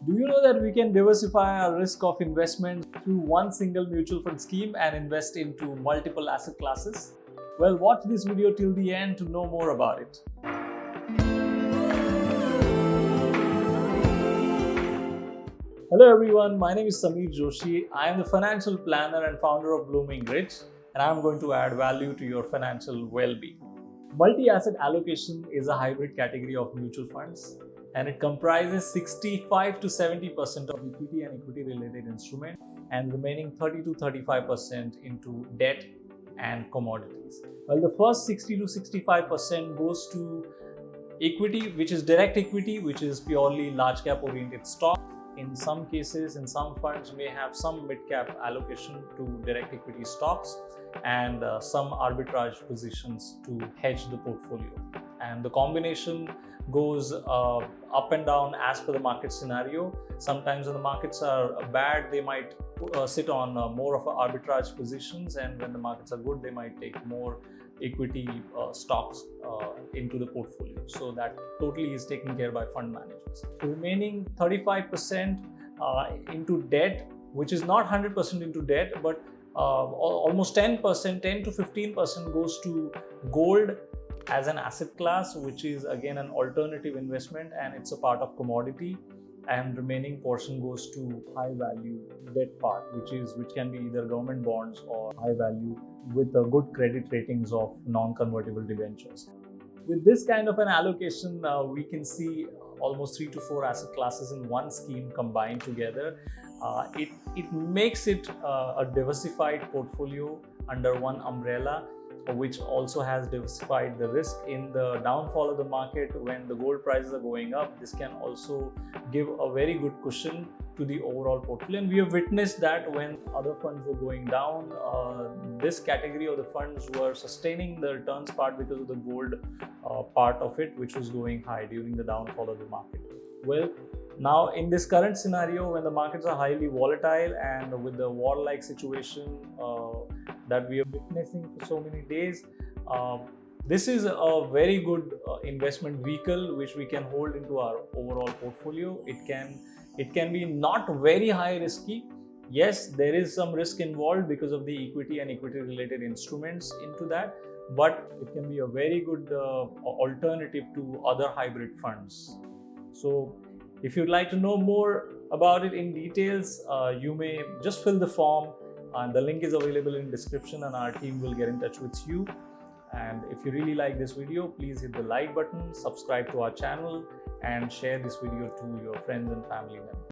Do you know that we can diversify our risk of investment through one single mutual fund scheme and invest into multiple asset classes? Well, watch this video till the end to know more about it. Hello everyone, my name is Samir Joshi. I am the financial planner and founder of Blooming Rich, and I am going to add value to your financial well-being. Multi-asset allocation is a hybrid category of mutual funds, and it comprises 65 to 70% of equity and equity-related instruments, and remaining 30 to 35% into debt and commodities. Well, the first 60 to 65% goes to equity, which is direct equity, which is purely large cap oriented stock. In some cases, in some funds may have some mid-cap allocation to direct equity stocks and some arbitrage positions to hedge the portfolio. And the combination goes up and down as per the market scenario. Sometimes when the markets are bad, they might sit on more of arbitrage positions, and when the markets are good, they might take more equity stocks into the portfolio. So that totally is taken care by fund managers. The remaining 35% into debt, which is not 100% into debt, but almost 10%, 10 to 15% goes to gold as an asset class, which is again an alternative investment, and it's a part of commodity. And remaining portion goes to high value debt part, which can be either government bonds or high value with good credit ratings of non-convertible debentures. With this kind of an allocation, we can see almost 3 to 4 asset classes in one scheme combined together. It makes it a diversified portfolio under one umbrella, which also has diversified the risk in the downfall of the market. When the gold prices are going up, this can also give a very good cushion to the overall portfolio. And we have witnessed that when other funds were going down, this category of the funds were sustaining the returns part because of the gold part of it, which was going high during the downfall of the market. Well, now in this current scenario, when the markets are highly volatile and with the war-like situation that we are witnessing for so many days, this is a very good investment vehicle which we can hold into our overall portfolio. It can be not very high risky. Yes, there is some risk involved because of the equity and equity related instruments into that, but it can be a very good alternative to other hybrid funds. So if you'd like to know more about it in details, you may just fill the form, and the link is available in description, and our team will get in touch with you. And if you really like this video, please hit the like button, subscribe to our channel, and share this video to your friends and family members.